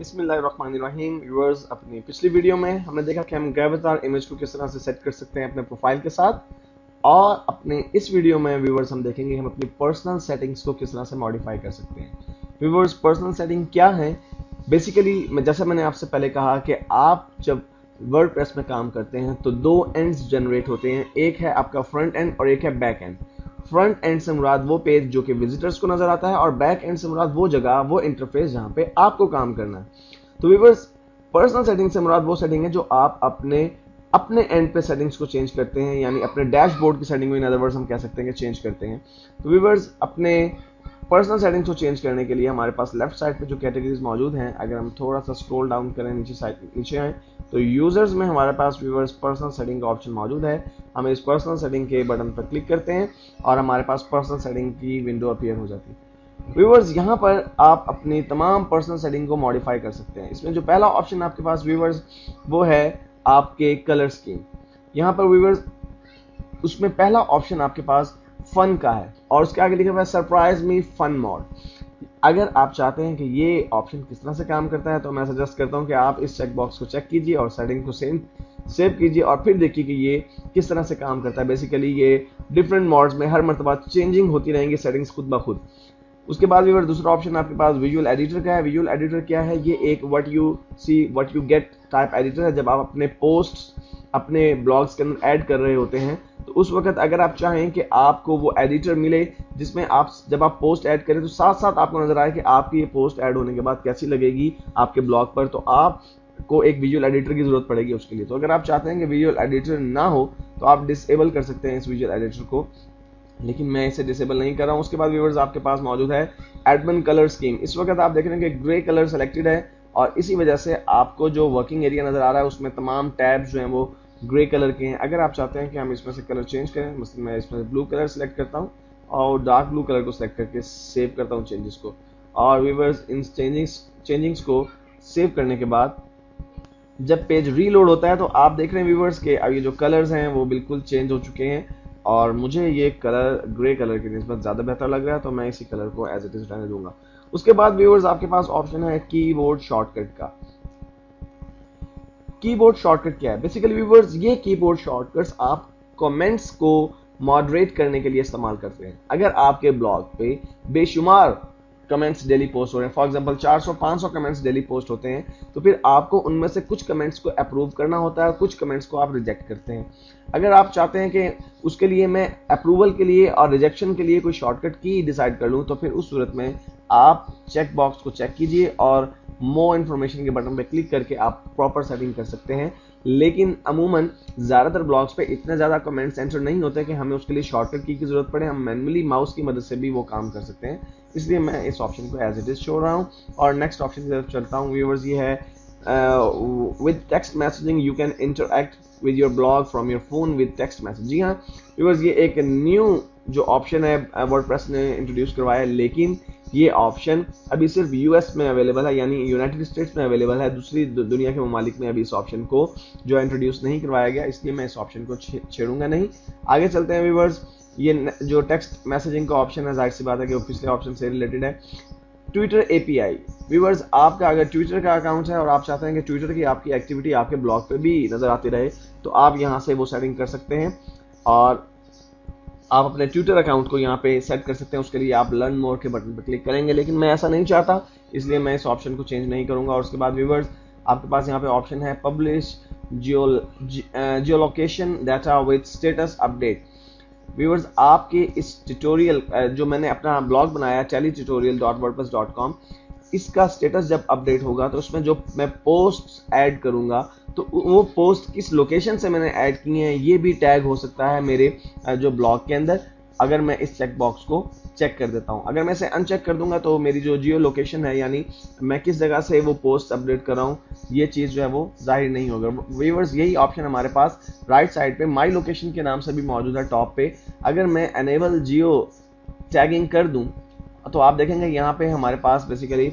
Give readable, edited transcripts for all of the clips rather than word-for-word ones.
बिस्मिल्लाहिर्रहमानिर्रहीम। व्यूअर्स, अपनी पिछली वीडियो में हमने देखा कि हम ग्रेविटार इमेज को किस तरह से सेट कर सकते हैं अपने प्रोफाइल के साथ, और अपने इस वीडियो में व्यूअर्स हम देखेंगे हम अपनी पर्सनल सेटिंग्स को किस तरह से मॉडिफाई कर सकते हैं। व्यूअर्स, पर्सनल सेटिंग क्या है? बेसिकली जैसा मैंने आपसे पहले कहा कि आप जब वर्डप्रेस में काम करते हैं तो दो एंड्स जनरेट होते हैं, एक है आपका फ्रंट एंड और एक है बैक एंड। फ्रंट एंड से मुराद वो पेज जो कि विजिटर्स को नजर आता है, और बैक एंड से मुराद वो जगह, वो इंटरफेस जहां पे आपको काम करना है। तो व्यूअर्स, पर्सनल सेटिंग से मुराद वो सेटिंग है जो आप अपने एंड पे सेटिंग्स को चेंज करते हैं, यानी अपने डैशबोर्ड की सेटिंग को इन अदर वर्ड्स हम कह सकते हैं कि चेंज करते हैं। तो व्यूअर्स, अपने पर्सनल सेटिंग्स को चेंज करने के लिए हमारे पास लेफ्ट साइड पे जो कैटेगरीज मौजूद हैं, अगर हम थोड़ा सा स्क्रॉल डाउन करें नीचे आए तो यूजर्स में हमारे पास व्यूअर्स पर्सनल सेटिंग का ऑप्शन मौजूद है। हम इस पर्सनल सेटिंग के बटन पर क्लिक करते हैं और हमारे पास पर्सनल सेटिंग की विंडो अपीयर हो जाती है। व्यूअर्स, यहाँ पर आप अपनी तमाम पर्सनल सेटिंग को मॉडिफाई कर सकते हैं। इसमें जो पहला ऑप्शन आपके पास व्यूअर्स वो है आपके कलर स्कीम। यहाँ पर व्यूअर्स उसमें पहला ऑप्शन आपके पास फन का है और उसके आगे लिखा हुआ है सरप्राइज मी फन मोड। अगर आप चाहते हैं कि ये ऑप्शन किस तरह से काम करता है तो मैं सजेस्ट करता हूं कि आप इस चेक बॉक्स को चेक कीजिए और सेटिंग को सेव कीजिए और फिर देखिए कि ये किस तरह से काम करता है। बेसिकली ये डिफरेंट मोड्स में हर मर्तबा चेंजिंग होती रहेंगी सेटिंग्स खुद ब खुद। उसके बाद भी दूसरा ऑप्शन आपके पास विजुअल एडिटर का है। विजुअल एडिटर क्या है? ये एक what you see what you get type editor है। जब आप अपने पोस्ट अपने ब्लॉग्स के अंदर ऐड कर रहे होते हैं तो उस वक्त अगर आप चाहें कि आपको वो एडिटर मिले जिसमें आप जब आप पोस्ट ऐड करें तो साथ साथ आपको नजर आए कि आपकी ये पोस्ट ऐड होने के बाद कैसी लगेगी आपके ब्लॉग पर, तो आपको एक विजुअल एडिटर की जरूरत पड़ेगी उसके लिए। तो अगर आप चाहते हैं कि विजुअल एडिटर ना हो तो आप डिसेबल कर सकते हैं इस विजुअल एडिटर को, लेकिन मैं इसे डिसेबल नहीं कर रहा हूं। उसके बाद व्यूअर्स आपके पास मौजूद है एडमिन कलर स्कीम। इस वक्त आप देख रहे हैं कि ग्रे कलर सेलेक्टेड है और इसी वजह से आपको जो वर्किंग एरिया नजर आ रहा है उसमें तमाम टैब्स जो हैं वो ग्रे कलर के हैं। अगर आप चाहते हैं कि हम इसमें से कलर चेंज करें, मतलब मैं इसमें से ब्लू कलर सेलेक्ट करता हूं और डार्क ब्लू कलर को सेलेक्ट करके सेव करता हूं चेंजेस को। और व्यूअर्स, इन चेंजिंग्स को सेव करने के बाद जब पेज रीलोड होता है तो आप देख रहे हैं व्यूअर्स के अब ये जो कलर्स हैं वो बिल्कुल चेंज हो चुके हैं और मुझे ये कलर ग्रे कलर की निस्बत ज्यादा बेहतर लग रहा है, तो मैं इसी कलर को एज इट इज रहने दूंगा। उसके बाद व्यूअर्स आपके पास ऑप्शन है कीबोर्ड शॉर्टकट का। कीबोर्ड शॉर्टकट क्या है? बेसिकली व्यूअर्स, ये कीबोर्ड शॉर्टकट्स आप कमेंट्स को मॉडरेट करने के लिए इस्तेमाल करते हैं। अगर आपके ब्लॉग पे बेशुमार कमेंट्स डेली पोस्ट हो रहे हैं, for example 400-500 comments daily post होते हैं, तो फिर आपको उनमें से कुछ कमेंट्स को अप्रूव करना होता है, कुछ कमेंट्स को आप रिजेक्ट करते हैं। अगर आप चाहते हैं कि उसके लिए मैं अप्रूवल के लिए और रिजेक्शन के लिए कोई शॉर्टकट की डिसाइड कर लूं, तो फिर उस सूरत में आप चेक बॉक्स को चेक कीजिए और मोर इन्फॉर्मेशन के बटन पे क्लिक करके आप प्रॉपर सेटिंग कर सकते हैं। लेकिन अमूमन ज्यादातर ब्लॉग्स पे इतने ज्यादा कमेंट्स एंटर नहीं होते कि हमें उसके लिए शॉर्टकट की जरूरत पड़े। हम मैनुअली माउस की मदद से भी वो काम कर सकते हैं, इसलिए मैं इस ऑप्शन को एज इट इज छोड़ रहा हूं और नेक्स्ट ऑप्शन की तरफ चलता हूं। व्यूअर्स, ये है with text messaging you can interact with your blog from your phone with text message. जी हाँ व्यूअर्स, ये एक न्यू जो ऑप्शन है वर्डप्रेस ने इंट्रोड्यूस करवाया है, लेकिन ये ऑप्शन अभी सिर्फ यूएस में अवेलेबल है, यानी यूनाइटेड स्टेट्स में अवेलेबल है। दूसरी दुनिया के ममालिक में अभी इस ऑप्शन को जो इंट्रोड्यूस नहीं करवाया गया, इसलिए मैं इस ऑप्शन को छेड़ूंगा नहीं। आगे चलते हैं व्यूअर्स। ये जो टेक्स्ट मैसेजिंग का ऑप्शन है, जाहिर सी बात है कि वो पिछले ऑप्शन से रिलेटेड है। Twitter API. व्यूअर्स, आपका अगर ट्विटर का अकाउंट है और आप चाहते हैं कि ट्विटर की आपकी एक्टिविटी आपके ब्लॉग पे भी नजर आती रहे, तो आप यहाँ से वो सेटिंग कर सकते हैं और आप अपने ट्विटर अकाउंट को यहाँ पे सेट कर सकते हैं। उसके लिए आप लर्न मोर के बटन पर क्लिक करेंगे, लेकिन मैं ऐसा नहीं चाहता, इसलिए मैं इस ऑप्शन को चेंज नहीं करूंगा। और उसके बाद व्यूअर्स आपके पास यहाँ पे ऑप्शन है publish geolocation data with status update. Viewers, आपके इस ट्यूटोरियल जो मैंने अपना ब्लॉग बनाया teletutorial.wordpress.com, इसका स्टेटस जब अपडेट होगा तो उसमें जो मैं पोस्ट ऐड करूंगा तो वो पोस्ट किस लोकेशन से मैंने ऐड किए हैं ये भी टैग हो सकता है मेरे जो ब्लॉग के अंदर, अगर मैं इस चेक बॉक्स को चेक कर देता हूं। अगर मैं इसे अनचेक कर दूंगा तो मेरी जो जियो लोकेशन है, यानी मैं किस जगह से वो पोस्ट अपडेट कर रहा हूं, ये चीज जो है वो जाहिर नहीं होगा। व्यूअर्स, यही ऑप्शन हमारे पास राइट साइड पे माई लोकेशन के नाम से भी मौजूद है टॉप पे। अगर मैं एनेबल जियो टैगिंग कर दूं तो आप देखेंगे यहाँ पे हमारे पास बेसिकली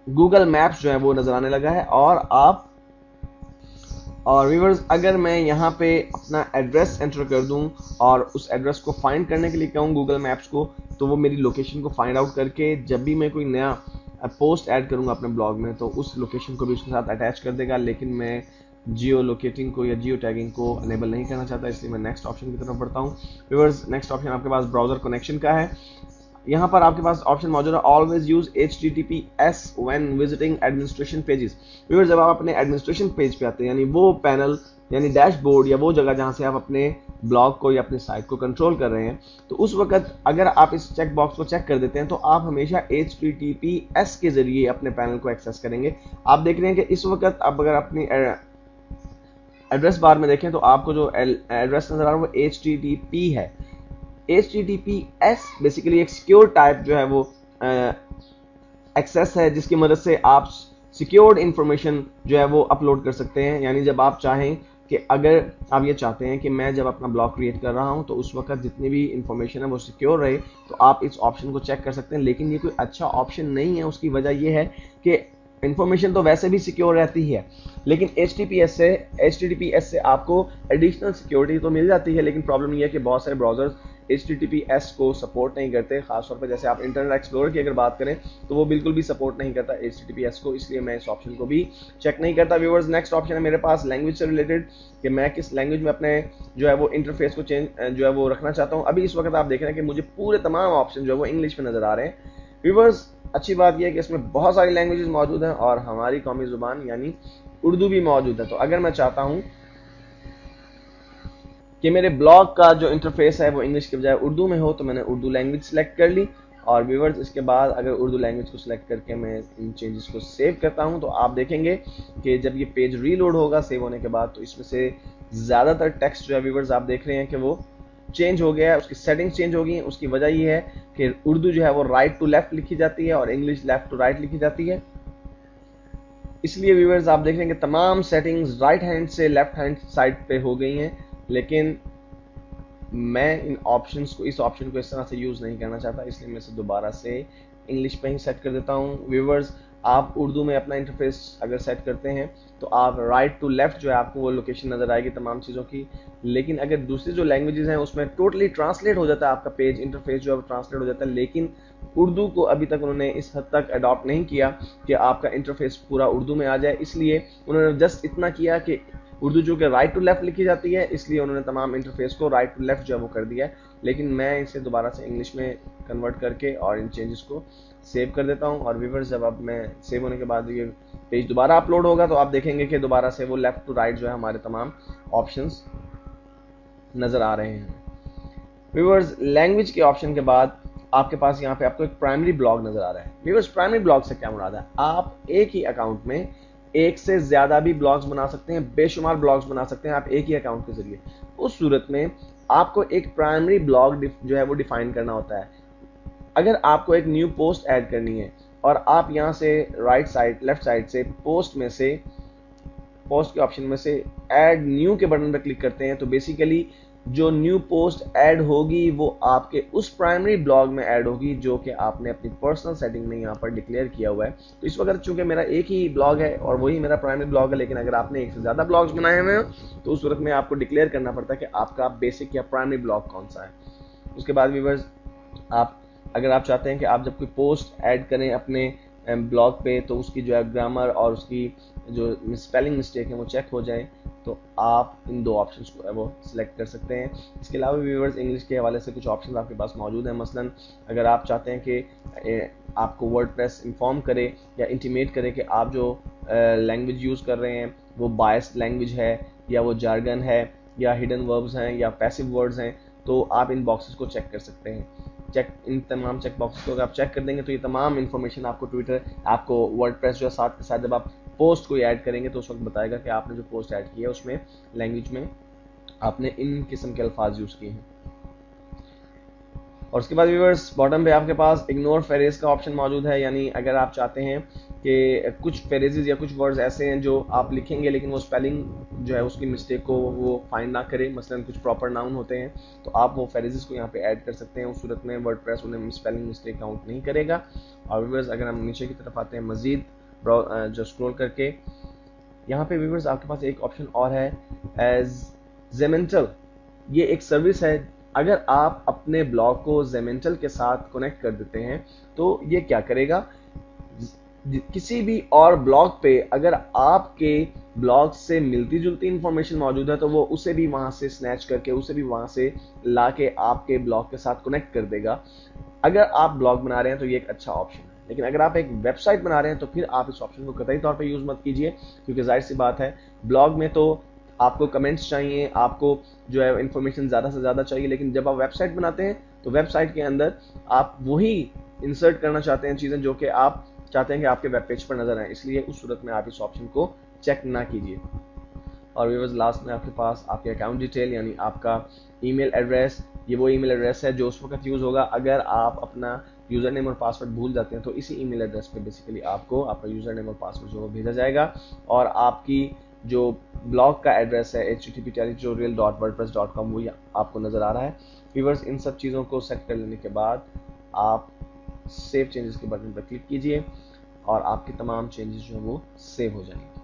गूगल मैप्स जो है वो नजर आने लगा है। और व्यूअर्स, अगर मैं यहाँ पे अपना एड्रेस एंटर कर दूं और उस एड्रेस को फाइंड करने के लिए कहूँ गूगल मैप्स को, तो वो मेरी लोकेशन को फाइंड आउट करके जब भी मैं कोई नया पोस्ट ऐड करूंगा अपने ब्लॉग में तो उस लोकेशन को भी उसके साथ अटैच कर देगा, लेकिन मैं जियो लोकेटिंग को या जियो टैगिंग को अनेबल नहीं करना चाहता, इसलिए मैं नेक्स्ट ऑप्शन की तरफ बढ़ता हूँ। व्यूअर्स, नेक्स्ट ऑप्शन आपके पास ब्राउजर कनेक्शन का है। यहाँ पर आपके पास ऑप्शन मौजूद है always use HTTPS when visiting administration pages. Viewers, जब आप अपने एडमिनिस्ट्रेशन पेज पे आते हैं, यानी वो पैनल यानी डैशबोर्ड या वो जगह जहां से आप अपने ब्लॉग को या अपने साइट को कंट्रोल कर रहे हैं, तो उस वक्त अगर आप इस चेक बॉक्स को चेक कर देते हैं तो आप हमेशा HTTPS के जरिए अपने पैनल को एक्सेस करेंगे। आप देख रहे हैं कि इस वक्त आप अगर अपनी एड्रेस बार में देखें तो आपको जो एड्रेस नजर आ रहा है वो HTTP है। HTTPS बेसिकली एक सिक्योर टाइप जो है वो एक्सेस है, जिसकी मदद से आप सिक्योर्ड इंफॉर्मेशन जो है वो अपलोड कर सकते हैं। यानी जब आप चाहें कि अगर आप ये चाहते हैं कि मैं जब अपना ब्लॉग क्रिएट कर रहा हूं तो उस वक्त जितनी भी इंफॉर्मेशन है वो सिक्योर रहे, तो आप इस ऑप्शन को चेक कर सकते हैं। लेकिन ये कोई अच्छा ऑप्शन नहीं है। उसकी वजह यह है कि इंफॉर्मेशन तो वैसे भी सिक्योर रहती है, लेकिन HTTPS से आपको एडिशनल सिक्योरिटी तो मिल जाती है, लेकिन प्रॉब्लम यह है कि बहुत सारे ब्राउजर्स HTTPS को सपोर्ट नहीं करते। खासतौर पर जैसे आप इंटरनेट एक्सप्लोरर की अगर बात करें तो वो बिल्कुल भी सपोर्ट नहीं करता HTTPS को, इसलिए मैं इस ऑप्शन को भी चेक नहीं करता। व्यूअर्स, नेक्स्ट ऑप्शन है मेरे पास लैंग्वेज से रिलेटेड, कि मैं किस लैंग्वेज में अपने जो है वो इंटरफेस को चेंज जो है वो रखना चाहता हूँ। अभी इस वक्त आप देख रहे हैं कि मुझे पूरे तमाम ऑप्शन जो है वो इंग्लिश में नजर आ रहे हैं। व्यूअर्स, अच्छी बात यह है कि इसमें बहुत सारी लैंग्वेजेस मौजूद हैं और हमारी कौमी जुबान यानी उर्दू भी मौजूद है। तो अगर मैं चाहता हूं कि मेरे ब्लॉग का जो इंटरफेस है वो इंग्लिश के बजाय उर्दू में हो, तो मैंने उर्दू लैंग्वेज सेलेक्ट कर ली। और व्यूअर्स, इसके बाद अगर उर्दू लैंग्वेज को सिलेक्ट करके मैं इन चेंजेस को सेव करता हूं तो आप देखेंगे कि जब ये पेज रीलोड होगा सेव होने के बाद, तो इसमें से ज़्यादातर टेक्स्ट जो है व्यूअर्स आप देख रहे हैं कि वो चेंज हो गया है, उसकी सेटिंग्स चेंज हो गई हैं। उसकी वजह ये है कि उर्दू जो है वो राइट टू लेफ्ट लिखी जाती है और इंग्लिश लेफ्ट टू राइट लिखी जाती है। इसलिए व्यूअर्स आप देख रहे हैं कि तमाम सेटिंग्स राइट हैंड से लेफ्ट हैंड साइड पे हो गई हैं, लेकिन मैं इन ऑप्शंस को इस ऑप्शन को इस तरह से यूज़ नहीं करना चाहता, इसलिए मैं इसे दोबारा से इंग्लिश पे ही सेट कर देता हूँ। व्यूअर्स, आप उर्दू में अपना इंटरफेस अगर सेट करते हैं तो आप राइट टू लेफ्ट जो है आपको वो लोकेशन नज़र आएगी तमाम चीज़ों की, लेकिन अगर दूसरी जो लैंग्वेजेस हैं उसमें टोटली ट्रांसलेट हो जाता है, आपका पेज इंटरफेस जो है ट्रांसलेट हो जाता है। लेकिन उर्दू को अभी तक उन्होंने इस हद तक अडॉप्ट नहीं किया कि आपका इंटरफेस पूरा उर्दू में आ जाए, इसलिए उन्होंने जस्ट इतना किया कि उर्दू जो कि राइट टू लेफ्ट लिखी जाती है, इसलिए उन्होंने तमाम इंटरफेस को राइट टू लेफ्ट जो है वो कर दिया है। लेकिन मैं इसे दोबारा से इंग्लिश में कन्वर्ट करके और इन चेंजेस को सेव कर देता हूं। और व्यूअर्स, जब अब मैं सेव होने के बाद ये पेज दोबारा अपलोड होगा तो आप देखेंगे कि दोबारा से वो लेफ्ट टू राइट जो है हमारे तमाम ऑप्शंस नजर आ रहे हैं। व्यूअर्स, लैंग्वेज के ऑप्शन के बाद आपके पास यहाँ पे आपको एक प्राइमरी ब्लॉग नजर आ रहा है। व्यूअर्स, प्राइमरी ब्लॉग से क्या मुराद है? आप एक ही अकाउंट में एक से ज्यादा भी ब्लॉग्स बना सकते हैं, बेशुमार ब्लॉग्स बना सकते हैं आप एक ही अकाउंट के जरिए। उस सूरत में आपको एक प्राइमरी ब्लॉग जो है वो डिफाइन करना होता है। अगर आपको एक न्यू पोस्ट ऐड करनी है और आप यहाँ से राइट साइड लेफ्ट साइड से पोस्ट के ऑप्शन में से ऐड न्यू के बटन पर क्लिक करते हैं, तो बेसिकली जो न्यू पोस्ट ऐड होगी वो आपके उस प्राइमरी ब्लॉग में ऐड होगी जो कि आपने अपनी पर्सनल सेटिंग में यहाँ पर डिक्लेयर किया हुआ है। तो इस वक्त चूंकि मेरा एक ही ब्लॉग है और वही मेरा प्राइमरी ब्लॉग है, लेकिन अगर आपने एक से ज्यादा ब्लॉग्स बनाए हुए हैं तो उस सूरत में आपको डिक्लेयर करना पड़ता है कि आपका बेसिक या प्राइमरी ब्लॉग कौन सा है। उसके बाद व्यूअर्स, अगर आप चाहते हैं कि आप जब कोई पोस्ट ऐड करें अपने ब्लॉग पे तो उसकी जो है ग्रामर और उसकी जो स्पेलिंग मिस्टेक है वो चेक हो जाए, तो आप इन दो ऑप्शंस को वो सिलेक्ट कर सकते हैं। इसके अलावा व्यूअर्स, इंग्लिश के हवाले से कुछ ऑप्शंस आपके पास मौजूद हैं। मसलन अगर आप चाहते हैं कि आपको वर्डप्रेस इन्फॉर्म करे या इंटीमेट करे कि आप जो लैंग्वेज यूज़ कर रहे हैं वो बायस्ड लैंग्वेज है या वो जार्गन है या हिडन वर्ब्स हैं या पैसिव वर्ड्स हैं, तो आप इन बॉक्सेस को चेक कर सकते हैं। इन तमाम चेक बॉक्स को अगर आप चेक कर देंगे तो ये तमाम इन्फॉर्मेशन आपको वर्डप्रेस जो है साथ के साथ जब आप पोस्ट को ऐड करेंगे तो उस वक्त बताएगा कि आपने जो पोस्ट ऐड की है उसमें लैंग्वेज में आपने इन किस्म के अल्फाज यूज किए हैं। और उसके बाद व्यूअर्स, बॉटम पे आपके पास इग्नोर फ्रेज का ऑप्शन मौजूद है। यानी अगर आप चाहते हैं कि कुछ फ्रेजेस या कुछ वर्ड्स ऐसे हैं जो आप लिखेंगे लेकिन वो स्पेलिंग जो है उसकी मिस्टेक को वो फाइंड ना करे, मसलन कुछ प्रॉपर नाउन होते हैं, तो आप वो फ्रेजेस को यहाँ पे ऐड कर सकते हैं। उस सूरत में वर्डप्रेस उन्हें स्पेलिंग मिस्टेक काउंट नहीं करेगा। और व्यूअर्स, अगर हम नीचे की तरफ आते हैं मजीद जो स्क्रॉल करके, यहाँ पे व्यूअर्स आपके पास एक ऑप्शन और है एज ज़ेमेंटल। ये एक सर्विस है। अगर आप अपने ब्लॉग को ज़ेमेंटल के साथ कनेक्ट कर देते हैं तो ये क्या करेगा, किसी भी और ब्लॉग पे अगर आपके ब्लॉग से मिलती जुलती इंफॉर्मेशन मौजूद है तो वो उसे भी वहां से स्नैच करके, उसे भी वहां से लाके आपके ब्लॉग के साथ कनेक्ट कर देगा। अगर आप ब्लॉग बना रहे हैं तो ये एक अच्छा ऑप्शन है, लेकिन अगर आप एक वेबसाइट बना रहे हैं तो फिर आप इस ऑप्शन को कतई तौर पे यूज मत कीजिए, क्योंकि जाहिर सी बात है ब्लॉग में तो आपको कमेंट्स चाहिए, आपको जो है इंफॉर्मेशन ज्यादा से ज्यादा चाहिए, लेकिन जब आप वेबसाइट बनाते हैं तो वेबसाइट के अंदर आप वही इंसर्ट करना चाहते हैं चीजें जो कि आप चाहते हैं कि आपके वेब पेज पर नजर आए, इसलिए उस सूरत में आप इस ऑप्शन को चेक ना कीजिए। और व्यूअर्स लास्ट में आपके पास आपके अकाउंट डिटेल यानी आपका ईमेल एड्रेस, ये वो ईमेल एड्रेस है जो उस वक्त यूज होगा अगर आप अपना यूजर नेम और पासवर्ड भूल जाते हैं, तो इसी ईमेल एड्रेस पे बेसिकली आपको आपका यूजर नेम और पासवर्ड जो भेजा जाएगा और आपकी जो ब्लॉग का एड्रेस है http://tutorial.wordpress.com वो आपको नजर आ रहा है। व्यूअर्स इन सब चीज़ों को सेट कर लेने के बाद आप सेव चेंजेस के बटन पर क्लिक कीजिए और आपके तमाम चेंजेस जो है वो सेव हो जाएंगे।